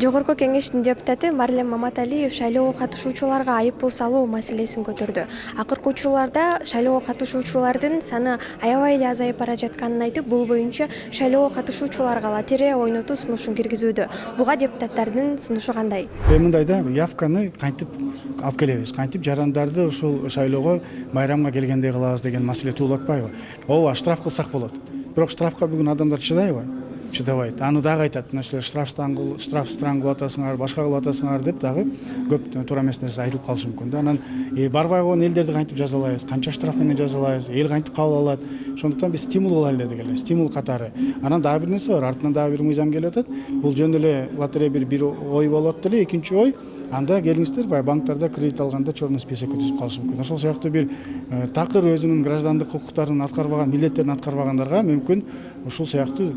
Жогорку кеңештин депутаты Марлен Маматалиев шайлоого катышуучуларга айып пул салуу маселесин көтөрдү. Акыркы учурларда шайлоого катышуучулардын саны аябай эле азайып бара жатканын айтып, бул боюнча шайлоого катышуучуларга лотерея ойнотуу сунушун киргизүүдө. Буга депутаттардын сунушу кандай? Мындай да, явканы кантип алып келебиз, кантип жарандарды ушул шайлоого байрамга келгендей кылабыз деген маселе туулатпайбы? Ооба, штраф кылсак болот. Бирок штрафка бүгүн адамдар чыдайбы? Чыдабайт. Аны дагы айтат, мына штраф кылып атасыңар, башка кылып атасыңар деп дагы көп туура эмес нерсе айтылып калышы мүмкүн да. Анан барбай койгон элдерди кантип жазалайбыз, канча штраф менен жазалайбыз, эл кантип кабыл алат. Ошондуктан биз стимул кылалы дедик эле, стимул катары. Анан дагы бир нерсе бар, артынан дагы бир мыйзам келип атат. Бул жөн эле лотерея бир ой болот эле, экинчи ой анда келиңиздер, банктарда кредит алганда черный списокко түзүп калышы мүмкүн. Ошол сыяктуу бир такыр өзүнүн граждандык укуктарын аткарбаган, милдеттерин аткарбагандарга мүмкүн ушул сыяктуу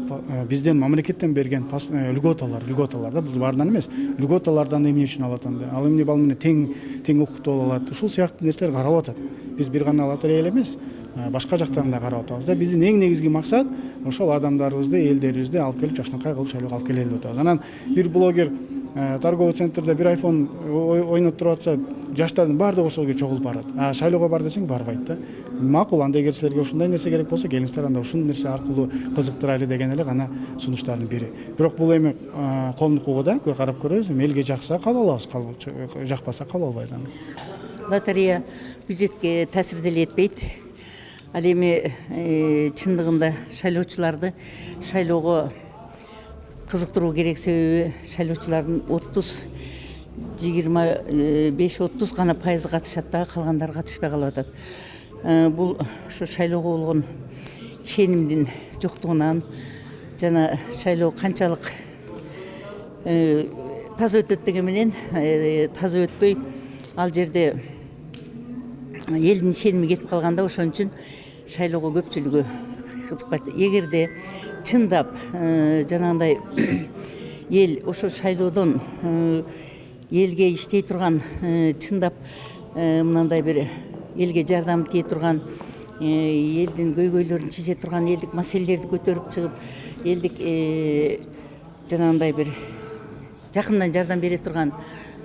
бизден мамлекеттен берген льготалар да, бул баарынан эмес, льготалардан эмне үчүн алат анда? Ал эмне бал менен тең укуктуу боло алат. Ушул сыяктуу нерселер каралып атат. Биз бир гана лотерея эле эмес, башка жактарын да карап атабыз да. Биздин эң негизги максат ошол адамдарыбызды, элдерибизди алып келип жакшынакай кылып шайлоого алып келели деп атабыз. Анан бир блогер торговый центрде бир iPhone ойноп туруп атса, жаштардын баардыгы ошол жерге чогулуп барат. Шайлоого бар десең барбайт да. Макул, андай силерге ушундай нерсе керек болсо, келиңиздер, анда ушул нерсе аркылуу кызыктырайлы деген эле гана сунуштардын бири. Бирок бул эми коомдук да карап көрөбүз, элге жакса кабыл алабыз, жакпаса кабыл албайбыз аны. Лотерея бюджетке таасирдел этпейт. Ал эми чындыгында шайлоочуларды шайлоого кызыктыруу керек, себеби шайлоочулардын 25-30 гана пайызы катышат да, калгандары катышпай калып атат. Бул ошо шайлоого болгон ишенимдин жоктугунан жана шайлоо канчалык таза өтөт деген менен таза өтпөй ал жерде элдин ишеними кетип калганда, ошон үчүн шайлоого көпчүлүгү кызыкпайт. Эгерде чындап жанагындай эл ошо шайлоодон элге иштей турган, чындап мынандай бир элге жардам тие турган, элдин көйгөйлөрүн чече турган, элдик маселелерди көтөрүп чыгып, элдик жанагындай бир жакындан жардам бере турган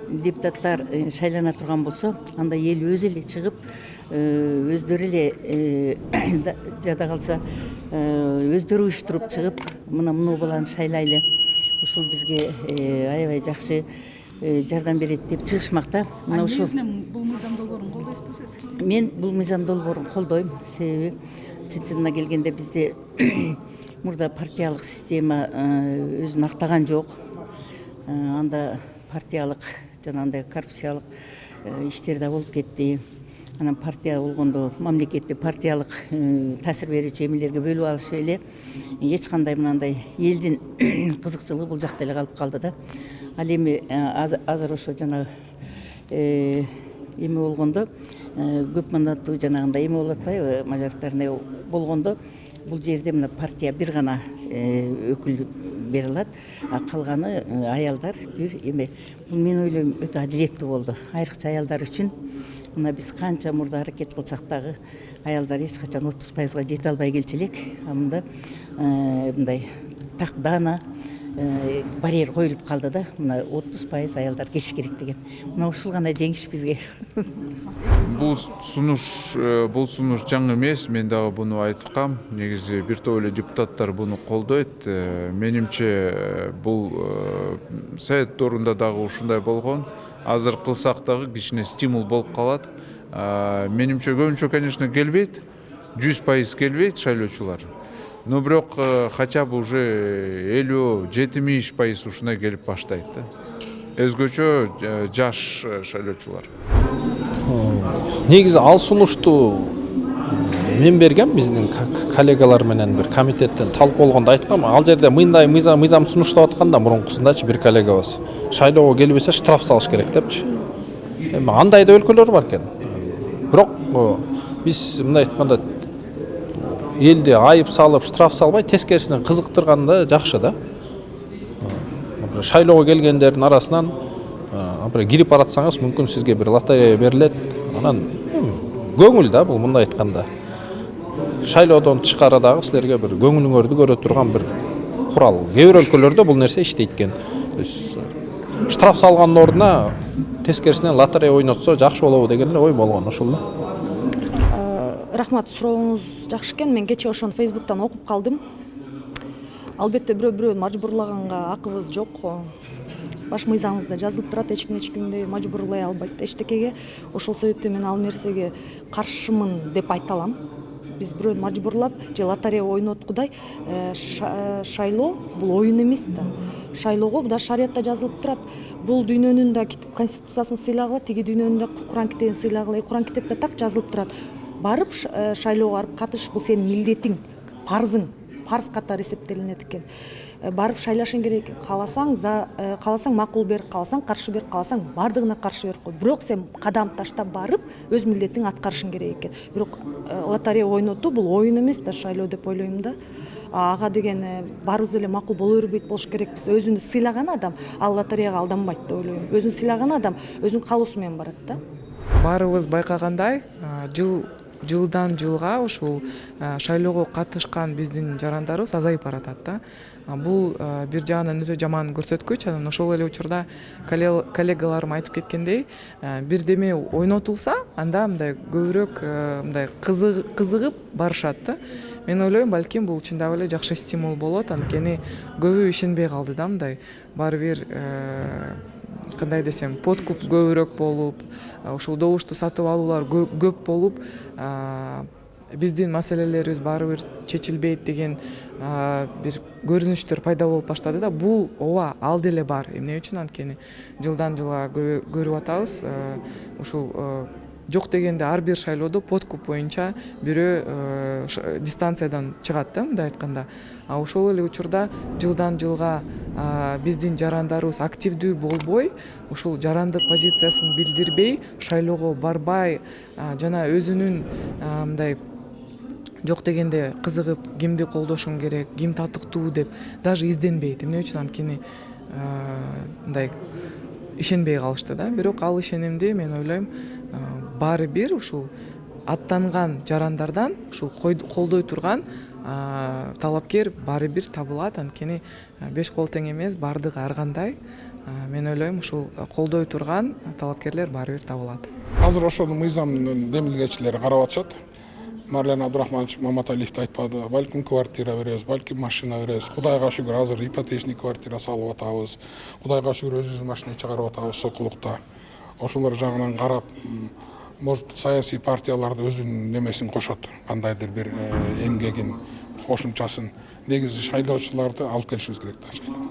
депутаттар шайлана турган болсо, анда эл өзү эле чыгып, өздөрү эле жада калса өздөрү уюштуруп чыгып, мына баланы шайлайлы, ушул бизге аябай жакшы жардам берет деп чыгышмак да. Мына ушул бул мыйзам долбоорун колдойсузбу сиз? Мен бул мыйзам долбоорун колдойм, себеби чын-чынына келгенде бизде мурда партиялык система өзүн актаган жок. Анда партиялык жанагындай коррупциялык иштер да болуп кетти. Анан партия болгондо мамлекетти партиялык таасир берүүчү эмелерге бөлүп алышып эле эч кандай мынандай элдин кызыкчылыгы бул жакта эле калып калды да. Ал эми азыр ошо жанагы эме болгондо көп мандаттуу жанагындай эме болуп атпайбы, мажоритарный болгондо бул жерде мына партия бир гана өкүл бере алат, калганы аялдар бир эме. Бул мен ойлойм өтө адилеттүү болду. Айрыкча аялдар үчүн. Мына биз канча мурда аракет кылсак дагы аялдар эч качан 30%га жете албай келчү элек. Мында мындай тактана барьер коюлуп калды да. Мына 30% аялдар кеш керек деген. Мына ушул гана жеңиш бизге. Бул сунуш жаңы эмес, мен дагы буну айткам. Негизи бир топ эле депутаттар буну колдойт. Менимче бул совет дорунда дагы ушундай болгон. Азыр кылсак дагы кичине стимул болуп калат. Менимче көбүнчө, конечно, келбейт, 100% келбейт шайлоочулар. Но бирок хотя бы уже 50-70% ушундай келип баштайт да. Өзгөчө жаш шайлоочулар. Негизи ал сунушту мен бергем, биздин коллегалар менен бир комитеттен талкуулаганда айткам. Ал жерде мындай мыйзам сунуштап атканда мурункусундачы бир коллегабыз шайлоого келбесе штраф салыш керек депчи. Эми андай да өлкөлөр бар экен. Бирок биз мындай айтканда элди айып салып, штраф салбай, тескерисинен кызыктырганда жакшы да. Шайлоого келгендердин арасынан кирип баратсаңыз, мүмкүн сизге бир лотерея берилет. Анан көңүл да бул, мындай айтканда. Шайлоодон тышкары дагы силерге бир көңүлүңөрдү көрө турган бир курал. Кээ бир өлкөлөрдө бул нерсе иштейт экен. штраф салгандын ордуна тескерисинен лотерея ойнотсо жакшы болобу деген эле ой болгон ушул да. Рахмат, сурооңуз жакшы экен. Мен кече ошону Facebook'тан окуп калдым. Албетте бирөө-бирөөнү мажбурлаганга акыбыз жок. Баш мыйзамыбызда жазылып турат, эч кимди мажбурлай албайт эчтекеге. Ошол себептен мен ал нерсеге каршымын деп айта алам. Биз бирөөнү мажбурлап же лотерея ойноткудай шайлоо бул оюн эмес да. Шайлоого да шариятта жазылып турат. Бул дүйнөнүн да конституциясын сыйлагыла, тиги дүйнөнүн да Куран китебин сыйлагыла. Куран китепте так жазылып турат. Барып шайлоого барып катыш, бул сенин милдетиң, парзың, парз катары эсептелинет экен. Барып шайлашың керек. Кааласаң макул бер, кааласаң каршы бер, кааласаң бардыгына каршы берип кой. Бирок сен кадам таштап барып өз милдетиңди аткарышың керек экен. Бирок лотерея ойнотуу бул оюн эмес да, шайлоо деп ойлойм да. Ага деген баарыбыз эле макул боло бербейт болуш керекпиз. Өзүнү сыйлаган адам ал лотереяга алданбайт деп ойлойм. Өзүн сыйлаган адам өзүнүн каалоосу менен барат да. Баарыбыз байкагандай, жылдан жылга ушул шайлоого катышкан биздин жарандарыбыз азайып баратат да. Бул бир жагынан өтө жаман көрсөткүч. Анан ошол эле учурда коллегаларым айтып кеткендей, бирдеме ойнотулса, анда мындай көбүрөөк мындай кызыгып барышат да. Мен ойлойм, балким бул чындап эле жакшы стимул болот. Анткени көбү ишенбей калды да, мындай баары бир кандай десем, подкуп көбүрөөк болуп, ушул добушту сатып алуулар көп болуп, биздин маселелерибиз баары бир чечилбейт деген бир көрүнүштөр пайда болуп баштады да. Бул ооба ал деле бар. Эмне үчүн? Анткени жылдан жылга көрүп атабыз, ушул жок дегенде ар бир шайлоодо подкуп боюнча бирөө дистанциядан чыгат да, мындай айтканда. Ошол эле учурда жылдан жылга биздин жарандарыбыз активдүү болбой, ушул жарандык позициясын билдирбей, шайлоого барбай, жана өзүнүн мындай жок дегенде кызыгып, кимди колдошуң керек, ким татыктуу деп даже изденбейт. Эмне үчүн? Анткени мындай ишенбей калышты да. Бирок ал ишенимди мен ойлойм баары бир ушул аттанган жарандардан ушул колдой турган талапкер баары бир табылат. Анткени беш кол тең эмес, бардыгы ар кандай. Мен ойлойм ушул колдой турган талапкерлер баары бир табылат. Азыр ошону мыйзамдын демилгечилери карап атышат. Марлен Абдрахманович Маматалиевди айтпады. Балким квартира беребиз, балким машина беребиз. Кудайга шүгүр азыр ипотечный квартира салып атабыз. Кудайга шүгүр өзүбүздүн машина чыгарып атабыз сокулукта. Ошолор жагынан карап, может саясий партияларды өзүнүн немесин кошот, кандайдыр бир эмгегин, кошумчасын. Негизи шайлоочуларды алып келишибиз керек да.